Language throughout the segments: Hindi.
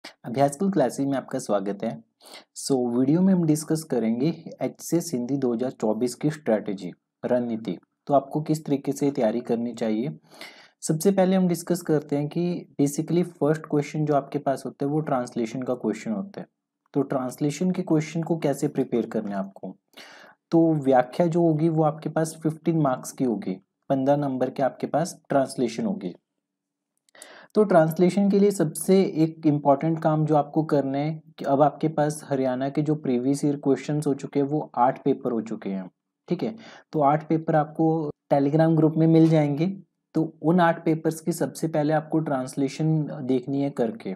अभ्यासकुल क्लासेस में आपका स्वागत है। वीडियो में हम डिस्कस करेंगे एचएसएस हिंदी 2024 की स्ट्रैटेजी रणनीति। तो आपको किस तरीके से तैयारी करनी चाहिए। सबसे पहले हम डिस्कस करते हैं कि बेसिकली फर्स्ट क्वेश्चन जो आपके पास होता है वो ट्रांसलेशन का क्वेश्चन होता है। तो ट्रांसलेशन के क्वेश्चन को कैसे प्रिपेयर करना है आपको। तो व्याख्या जो होगी वो आपके पास 15 मार्क्स की होगी, 15 नंबर के आपके पास ट्रांसलेशन होगी। तो ट्रांसलेशन के लिए सबसे एक इम्पॉर्टेंट काम जो आपको करना है कि अब आपके पास हरियाणा के जो प्रीवियस ईयर क्वेश्चंस हो चुके हैं वो 8 पेपर हो चुके हैं। ठीक है, तो 8 पेपर आपको टेलीग्राम ग्रुप में मिल जाएंगे। तो उन 8 पेपर्स की सबसे पहले आपको ट्रांसलेशन देखनी है करके।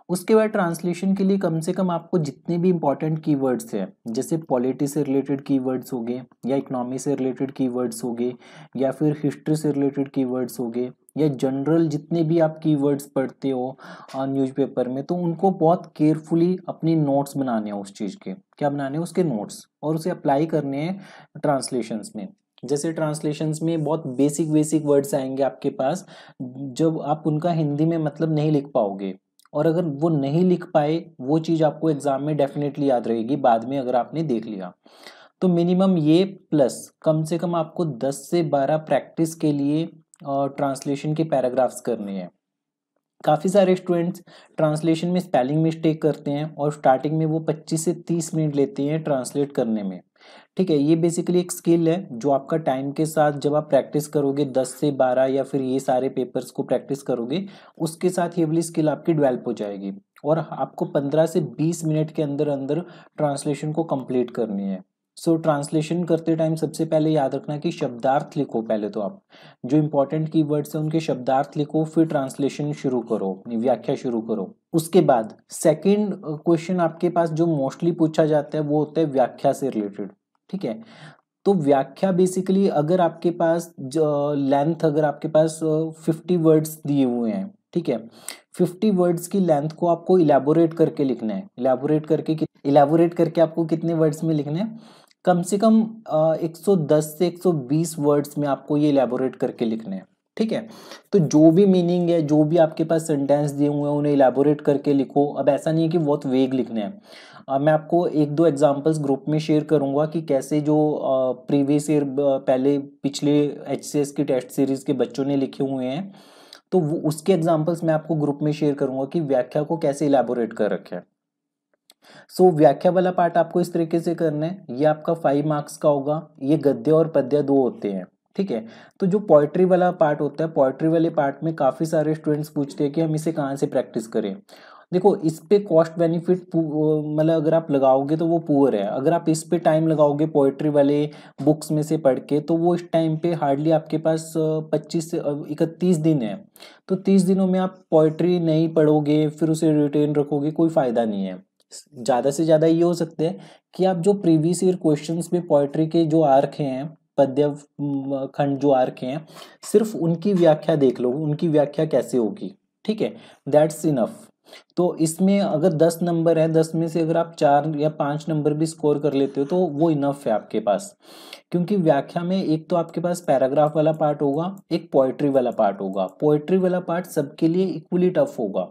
उसके बाद ट्रांसलेशन के लिए कम से कम आपको जितने भी इंपॉर्टेंट कीवर्ड्स हैं, जैसे पॉलिटी से रिलेटेड कीवर्ड्स हो गए, या इकोनॉमी से रिलेटेड कीवर्ड्स हो गए, या फिर हिस्ट्री से रिलेटेड कीवर्ड्स हो गए, या जनरल जितने भी आप कीवर्ड्स पढ़ते हो न्यूज़पेपर में, तो उनको बहुत केयरफुली अपनी नोट्स बनाने हैं उस चीज़ के। क्या बनाने हैं? उसके नोट्स, और उसे अप्लाई करने हैं ट्रांसलेशंस में। जैसे ट्रांसलेशंस में बहुत बेसिक बेसिक वर्ड्स आएंगे आपके पास, जब आप उनका हिंदी में मतलब नहीं लिख पाओगे, और अगर वो नहीं लिख पाए वो चीज़ आपको एग्जाम में डेफिनेटली याद रहेगी बाद में अगर आपने देख लिया। तो मिनिमम ये प्लस कम से कम आपको 10 से 12 प्रैक्टिस के लिए ट्रांसलेशन के पैराग्राफ्स करने हैं। काफ़ी सारे स्टूडेंट्स ट्रांसलेशन में स्पेलिंग मिस्टेक करते हैं और स्टार्टिंग में वो 25 से 30 मिनट लेते हैं ट्रांसलेट करने में। ठीक है, ये बेसिकली एक स्किल है जो आपका टाइम के साथ जब आप प्रैक्टिस करोगे 10 से 12 या फिर ये सारे पेपर्स को प्रैक्टिस करोगे, उसके साथ ये वाली स्किल आपकी डेवलप हो जाएगी और आपको 15 से 20 मिनट के अंदर अंदर ट्रांसलेशन को कंप्लीट करनी है। ट्रांसलेशन करते टाइम सबसे पहले याद रखना कि शब्दार्थ लिखो। पहले तो आप जो इंपॉर्टेंट कीवर्ड्स हैं उनके शब्दार्थ लिखो, फिर ट्रांसलेशन शुरू करो, अपनी व्याख्या शुरू करो। उसके बाद सेकंड क्वेश्चन आपके पास जो मोस्टली पूछा जाता है वो होता है व्याख्या से रिलेटेड। ठीक है, तो व्याख्या बेसिकली अगर आपके पास लेंथ अगर आपके पास 50 वर्ड्स दिए हुए हैं, ठीक है, 50 वर्ड्स की लेंथ को आपको इलेबोरेट करके लिखना है। इलेबोरेट करके आपको कितने वर्ड्स में लिखना है? कम से कम 110 से 120 वर्ड्स में आपको ये इलेबोरेट करके लिखना है। ठीक है, तो जो भी मीनिंग है, जो भी आपके पास सेंटेंस दिए हुए हैं उन्हें इलेबोरेट करके लिखो। अब ऐसा नहीं है कि बहुत वेग लिखना है। मैं आपको एक दो एग्जांपल्स ग्रुप में शेयर करूंगा कि कैसे जो प्रीवियस ईयर पहले पिछले एचसीएस की टेस्ट सीरीज के बच्चों ने लिखे हुए हैं, तो वो उसके एग्जांपल्स मैं आपको ग्रुप में शेयर करूंगा कि व्याख्या को कैसे इलेबोरेट कर रखे हैं। व्याख्या वाला पार्ट आपको इस तरीके से करना है। ये आपका 5 मार्क्स का होगा। ये गद्य और पद्य दो होते हैं। ठीक है, तो जो पोएट्री वाला पार्ट होता है, पोएट्री वाले पार्ट में काफी सारे स्टूडेंट्स पूछते हैं कि हम इसे कहाँ से प्रैक्टिस करें। देखो, इस पे कॉस्ट बेनिफिट मतलब अगर आप लगाओगे तो वो पुअर है। अगर आप इस पे टाइम लगाओगे पोएट्री वाले बुक्स में से पढ़ के, तो वो इस टाइम पे हार्डली आपके पास 25 से 31 दिन है। तो 30 दिनों में आप पोएट्री नहीं पढ़ोगे फिर उसे रिटेन रखोगे, कोई फायदा नहीं है। ज्यादा से ज्यादा ये हो सकते हैं कि आप जो प्रीवियस ईयर क्वेश्चंस में पोएट्री के जो आ रखे हैं, पद्य खंड जो आ रखे हैं, सिर्फ उनकी व्याख्या देख लो, उनकी व्याख्या कैसे होगी। ठीक है, दैट्स इनफ। तो इसमें अगर 10 नंबर है, 10 में से अगर आप 4 या 5 नंबर भी स्कोर कर लेते हो तो वो इनफ है आपके पास। क्योंकि व्याख्या में एक तो आपके पास पैराग्राफ वाला पार्ट होगा, एक पोएट्री वाला पार्ट होगा। पोएट्री वाला पार्ट सबके लिए इक्वली टफ होगा,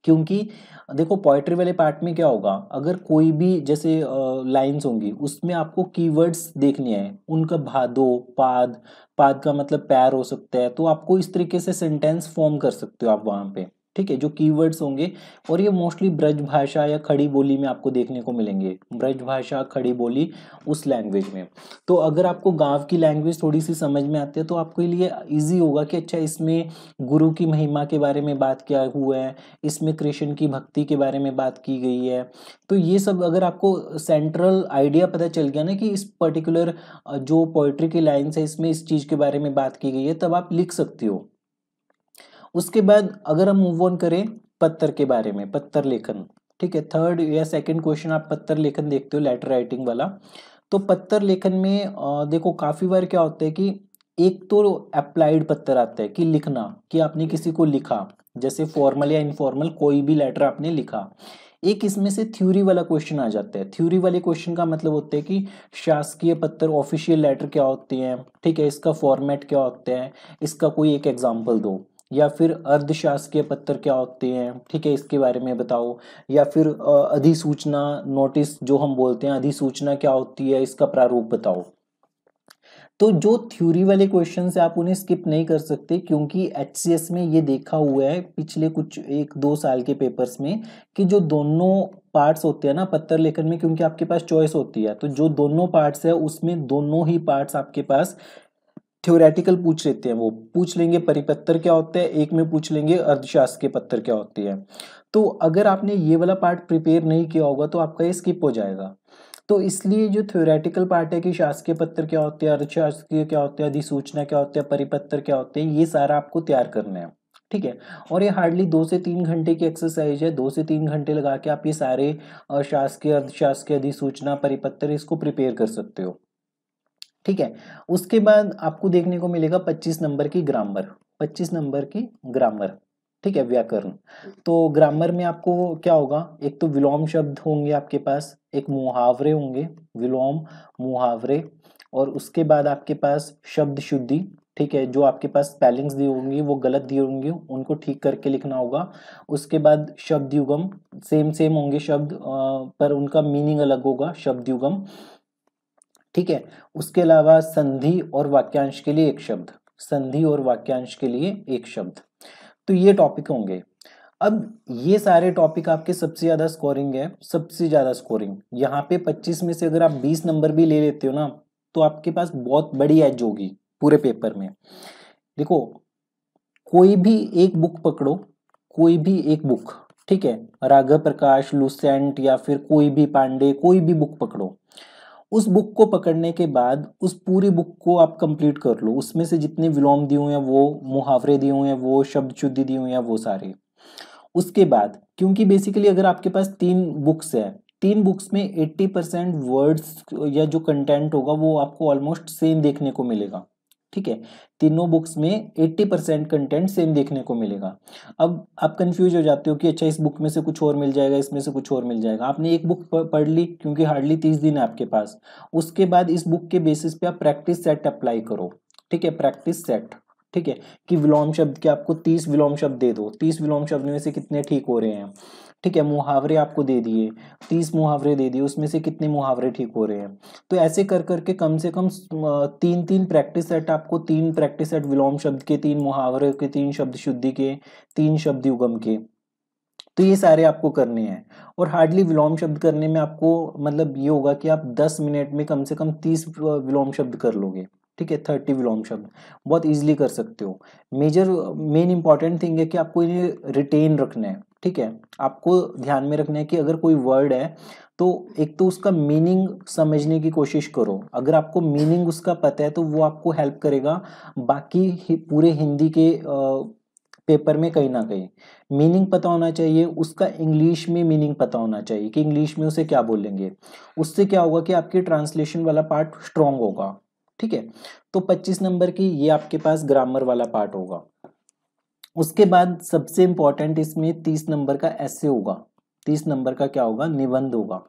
क्योंकि देखो पोएट्री वाले पार्ट में क्या होगा, अगर कोई भी जैसे लाइंस होंगी उसमें आपको कीवर्ड्स देखने हैं, उनका भादो, पाद, पाद का मतलब पैर हो सकता है, तो आपको इस तरीके से सेंटेंस फॉर्म कर सकते हो आप वहां पे। ठीक है, जो कीवर्ड्स होंगे, और ये मोस्टली ब्रज भाषा या खड़ी बोली में आपको देखने को मिलेंगे। ब्रज भाषा, खड़ी बोली, उस लैंग्वेज में। तो अगर आपको गांव की लैंग्वेज थोड़ी सी समझ में आती है तो आपके लिए इजी होगा कि अच्छा इसमें गुरु की महिमा के बारे में बात किया हुआ है, इसमें कृष्ण की भक्ति के बारे में बात की गई है। तो ये सब अगर आपको सेंट्रल आइडिया पता चल गया ना कि इस पर्टिकुलर जो पोएट्री की लाइन्स है इसमें इस चीज के बारे में बात की गई है, तब आप लिख सकते हो। उसके बाद अगर हम मूव ऑन करें पत्र के बारे में, पत्र लेखन। ठीक है, थर्ड या सेकंड क्वेश्चन आप पत्र लेखन देखते हो, लेटर राइटिंग वाला। तो पत्र लेखन में देखो काफी बार क्या होता है कि एक तो अप्लाइड पत्र आता है कि लिखना, कि आपने किसी को लिखा, जैसे फॉर्मल या इनफॉर्मल कोई भी लेटर आपने लिखा। एक इसमें से थ्योरी वाला क्वेश्चन आ जाता है। थ्योरी वाले क्वेश्चन का मतलब होता है कि शासकीय पत्र, ऑफिशियल लेटर क्या होते हैं, ठीक है, इसका फॉर्मेट क्या होता है, इसका कोई एक एग्जांपल दो। या फिर अर्धशासकीय पत्र क्या होते हैं, ठीक है, इसके बारे में बताओ। या फिर अधिसूचना, नोटिस जो हम बोलते हैं, अधिसूचना क्या होती है, इसका प्रारूप बताओ। तो जो थ्योरी वाले क्वेश्चन है आप उन्हें स्किप नहीं कर सकते, क्योंकि एचसीएस में ये देखा हुआ है पिछले कुछ 1-2 साल के पेपर्स में कि जो दोनों पार्ट्स होते हैं ना पत्र लेखन में, क्योंकि आपके पास चॉइस होती है, तो जो दोनों पार्ट्स है उसमें दोनों ही पार्ट्स आपके पास थ्योरेटिकल पूछ लेते हैं। वो पूछ लेंगे परिपत्र क्या होता है, एक में पूछ लेंगे अर्धशासकीय पत्र क्या होती है। तो अगर आपने ये वाला पार्ट प्रिपेयर नहीं किया होगा तो आपका ये स्किप हो जाएगा। तो इसलिए जो थ्योरेटिकल पार्ट है कि शासकीय पत्र क्या होते हैं, अर्धशासकीय क्या होते हैं, अधिसूचना क्या होते हैं, परिपत्र क्या होते हैं, ये सारा आपको तैयार करना है, ठीक है। और ये हार्डली 2 से 3 घंटे की एक्सरसाइज है। 2 से 3 घंटे लगा के आप ये सारे शासकीय, अर्धशासकीय, अधिसूचना, परिपत्र इसको प्रिपेयर कर सकते हो, ठीक है। उसके बाद आपको देखने को मिलेगा 25 नंबर की ग्रामर, 25 नंबर की ग्रामर, ठीक है, व्याकरण। तो ग्रामर में आपको क्या होगा, एक तो विलोम शब्द होंगे आपके पास, एक मुहावरे होंगे, विलोम मुहावरे, और उसके बाद आपके पास शब्द शुद्धि, ठीक है, जो आपके पास स्पेलिंग्स दी होंगी वो गलत दी होंगी उनको ठीक करके लिखना होगा। उसके बाद शब्द युगम, सेम सेम होंगे शब्द पर उनका मीनिंग अलग होगा, शब्द युगम, ठीक है। उसके अलावा संधि और वाक्यांश के लिए एक शब्द, संधि और वाक्यांश के लिए एक शब्द। तो ये टॉपिक होंगे। अब ये सारे टॉपिक आपके सबसे ज्यादा स्कोरिंग है, सबसे ज्यादा स्कोरिंग यहाँ पे 25 में से अगर आप 20 नंबर भी ले लेते हो ना तो आपके पास बहुत बड़ी एज होगी पूरे पेपर में। देखो, कोई भी एक बुक पकड़ो, कोई भी एक बुक, ठीक है, राघव प्रकाश, लुसेंट या फिर कोई भी पांडे, कोई भी बुक पकड़ो, उस बुक को पकड़ने के बाद उस पूरी बुक को आप कंप्लीट कर लो। उसमें से जितने विलोम दिए हुए हैं वो, मुहावरे दिए हुए हैं वो, शब्द शुद्धि दिए हुए हैं वो सारे। उसके बाद क्योंकि बेसिकली अगर आपके पास 3 बुक्स है, 3 बुक्स में 80% वर्ड्स या जो कंटेंट होगा वो आपको ऑलमोस्ट सेम देखने को मिलेगा, ठीक है। तीनों बुक्स में 80% कंटेंट सेम देखने को मिलेगा। अब आप कंफ्यूज हो जाते हो कि अच्छा इस बुक में से कुछ और मिल जाएगा, इसमें से कुछ और मिल जाएगा। आपने एक बुक पढ़ ली, क्योंकि हार्डली 30 दिन है आपके पास। उसके बाद इस बुक के बेसिस पे आप प्रैक्टिस सेट अप्लाई करो, ठीक है, प्रैक्टिस सेट, ठीक है, कि विलोम शब्द के आपको 30 विलोम शब्द दे दो, 30 विलोम शब्द में से कितने ठीक हो रहे हैं, ठीक है। मुहावरे आपको दे दिए, 30 मुहावरे दे दिए, उसमें से कितने मुहावरे ठीक हो रहे हैं। तो ऐसे कर करके कम से कम 3-3 प्रैक्टिस सेट, आपको 3 प्रैक्टिस सेट विलोम शब्द के, 3 मुहावरे के, 3 शब्द शुद्धि के, 3 शब्द युगम के, तो ये सारे आपको करने हैं। और हार्डली विलोम शब्द करने में आपको मतलब ये होगा कि आप 10 मिनट में कम से कम 30 विलोम शब्द कर लोगे, ठीक है, 30 विलोम शब्द बहुत इजीली कर सकते हो। मेन इंपॉर्टेंट थिंग है कि आपको इन्हें रिटेन रखना है, ठीक है। आपको ध्यान में रखना है कि अगर कोई वर्ड है तो एक तो उसका मीनिंग समझने की कोशिश करो। अगर आपको मीनिंग उसका पता है तो वो आपको हेल्प करेगा बाकी पूरे हिंदी के पेपर में। कहीं ना कहीं मीनिंग पता होना चाहिए उसका, इंग्लिश में मीनिंग पता होना चाहिए कि इंग्लिश में उसे क्या बोलेंगे। उससे क्या होगा कि आपके ट्रांसलेशन वाला पार्ट स्ट्रांग होगा, ठीक है। तो 25 नंबर की ये आपके पास ग्रामर वाला पार्ट होगा। उसके बाद सबसे इंपॉर्टेंट इसमें 30 नंबर का ऐसे होगा, 30 नंबर का क्या होगा, निबंध होगा,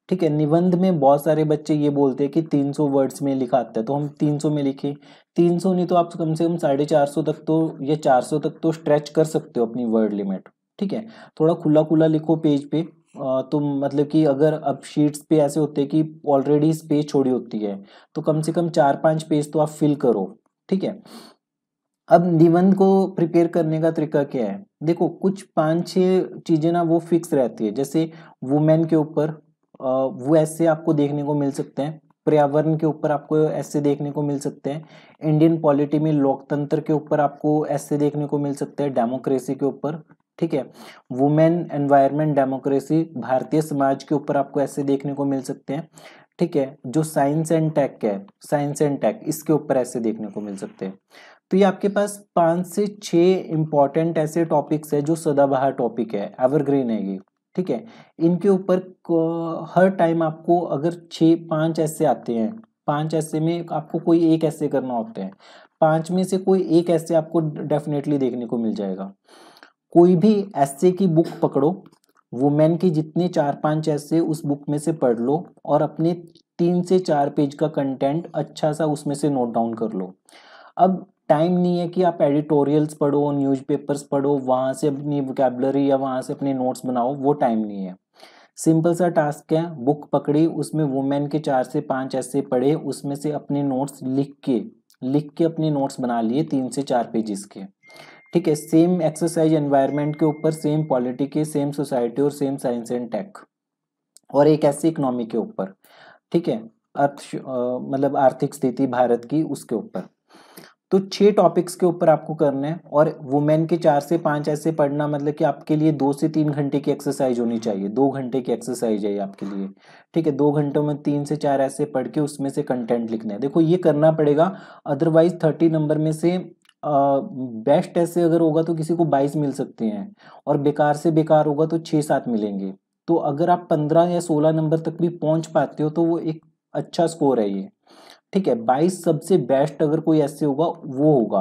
ठीक है। निबंध में बहुत सारे बच्चे ये बोलते हैं कि 300 वर्ड्स में लिखा आता है, तो हम 300 में लिखे। 300 नहीं तो आप कम से कम 450 तक तो या 400 तक तो स्ट्रेच कर सकते हो अपनी वर्ड लिमिट, ठीक है। थोड़ा खुला खुला लिखो पेज पे। तो मतलब कि अगर अब शीट्स पे ऐसे होते हैं कि ऑलरेडी स्पेस छोड़ी होती है, तो कम से कम 4-5 पेज तो आप फिल करो, ठीक है। अब निबंध को प्रिपेयर करने का तरीका क्या है, देखो कुछ 5-6 चीजें ना वो फिक्स रहती है। जैसे वुमेन के ऊपर वो ऐसे आपको देखने को मिल सकते हैं, पर्यावरण के ऊपर आपको ऐसे देखने को मिल सकते हैं, इंडियन पॉलिटी में लोकतंत्र के ऊपर आपको ऐसे देखने को मिल सकते हैं, डेमोक्रेसी के ऊपर, ठीक है। Women environment democracy Bharatiya Samaj के ऊपर आपको ऐसे देखने को मिल सकते हैं, ठीक है। जो साइंस एंड टेक है, साइंस एंड टेक इसके ऊपर ऐसे देखने को मिल सकते हैं। तो ये आपके पास 5 से 6 इंपॉर्टेंट ऐसे टॉपिक्स है जो सदाबहार टॉपिक है, एवरग्रीन है ये, ठीक है। इनके ऊपर हर टाइम आपको अगर 5 ऐसे आते हैं, 5 ऐसे में आपको कोई एक ऐसे करना होता है, 5 में से कोई एक ऐसे आपको डेफिनेटली देखने को मिल जाएगा। कोई भी ऐसे की बुक पकड़ो, वुमेन की जितने 4-5 ऐसे उस बुक में से पढ़ लो और अपने 3 से 4 पेज का कंटेंट अच्छा सा उसमें से नोट डाउन कर लो। अब टाइम नहीं है कि आप एडिटोरियल्स पढ़ो, न्यूज़पेपर्स पढ़ो, वहाँ से अपनी वोकैबुलरी या वहाँ से अपने नोट्स बनाओ, वो टाइम नहीं है। सिंपल सा टास्क है, बुक पकड़ी, उसमें वुमेन के 4 से 5 ऐसे पढ़े, उसमें से अपने नोट्स लिख के अपने नोट्स बना लिए 3 से 4 पेजेस के। ठीक है, सेम एक्सरसाइज एनवायरनमेंट के ऊपर, सेम पॉलिटी के, सेम सोसाइटी और सेम साइंस एंड टेक, और एक ऐसे इकोनॉमी के ऊपर। ठीक है, मतलब आर्थिक स्थिति भारत की, उसके ऊपर। तो 6 टॉपिक्स के ऊपर आपको करना है, और वुमेन के 4 से 5 ऐसे पढ़ना, मतलब कि आपके लिए 2 से 3 घंटे की एक्सरसाइज होनी चाहिए। 2 घंटे की एक्सरसाइज है ये आपके लिए। ठीक है, 2 घंटों में 3 से 4 ऐसे पढ़ के उसमें से कंटेंट लिखना है। देखो ये करना पड़ेगा, अदरवाइज 30 नंबर में से बेस्ट ऐसे अगर होगा तो किसी को 22 मिल सकते हैं, और बेकार से बेकार होगा तो 6-7 मिलेंगे। तो अगर आप 15 या 16 नंबर तक भी पहुंच पाते हो तो वो एक अच्छा स्कोर है ये। ठीक है, 22 सबसे बेस्ट अगर कोई ऐसे होगा वो होगा,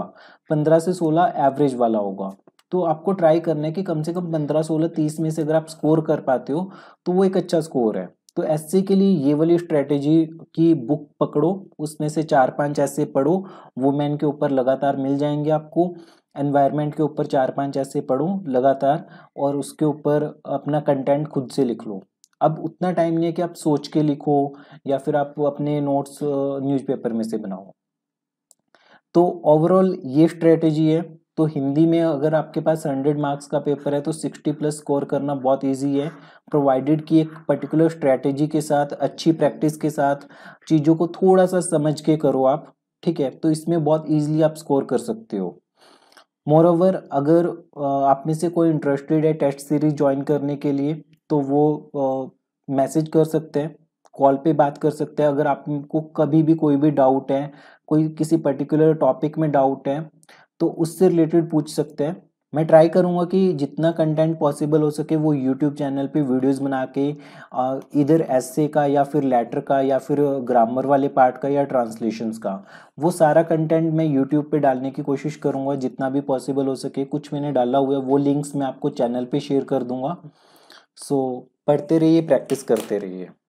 15 से 16 एवरेज वाला होगा। तो आपको ट्राई करना है कि कम से कम 15, 16, 30 में से अगर आप स्कोर कर पाते हो तो वो एक अच्छा स्कोर है। तो एसए के लिए ये वाली स्ट्रेटेजी की बुक पकड़ो, उसमें से 4-5 ऐसे पढ़ो, वुमेन के ऊपर लगातार मिल जाएंगे आपको, एनवायरनमेंट के ऊपर 4-5 ऐसे पढ़ो लगातार, और उसके ऊपर अपना कंटेंट खुद से लिख लो। अब उतना टाइम नहीं है कि आप सोच के लिखो या फिर आप अपने नोट्स न्यूज़पेपर में से बनाओ। तो ओवरऑल ये स्ट्रेटेजी है। तो हिंदी में अगर आपके पास 100 मार्क्स का पेपर है तो 60 प्लस स्कोर करना बहुत इजी है, प्रोवाइडेड कि एक पर्टिकुलर स्ट्रेटेजी के साथ, अच्छी प्रैक्टिस के साथ, चीज़ों को थोड़ा सा समझ के करो आप। ठीक है, तो इसमें बहुत इजीली आप स्कोर कर सकते हो। मोर ओवर, अगर आप में से कोई इंटरेस्टेड है टेस्ट सीरीज ज्वाइन करने के लिए तो वो मैसेज कर सकते हैं, कॉल पे बात कर सकते हैं। अगर आपको कभी भी कोई भी डाउट है, कोई किसी पर्टिकुलर टॉपिक में डाउट है तो उससे रिलेटेड पूछ सकते हैं। मैं ट्राई करूंगा कि जितना कंटेंट पॉसिबल हो सके वो यूट्यूब चैनल पे वीडियोस बना के इधर एस्से का या फिर लेटर का या फिर ग्रामर वाले पार्ट का या ट्रांसलेशंस का, वो सारा कंटेंट मैं यूट्यूब पे डालने की कोशिश करूंगा जितना भी पॉसिबल हो सके। कुछ मैंने डाला हुआ है, वो लिंक्स मैं आपको चैनल पे शेयर कर दूंगा। सो पढ़ते रहिए, प्रैक्टिस करते रहिए।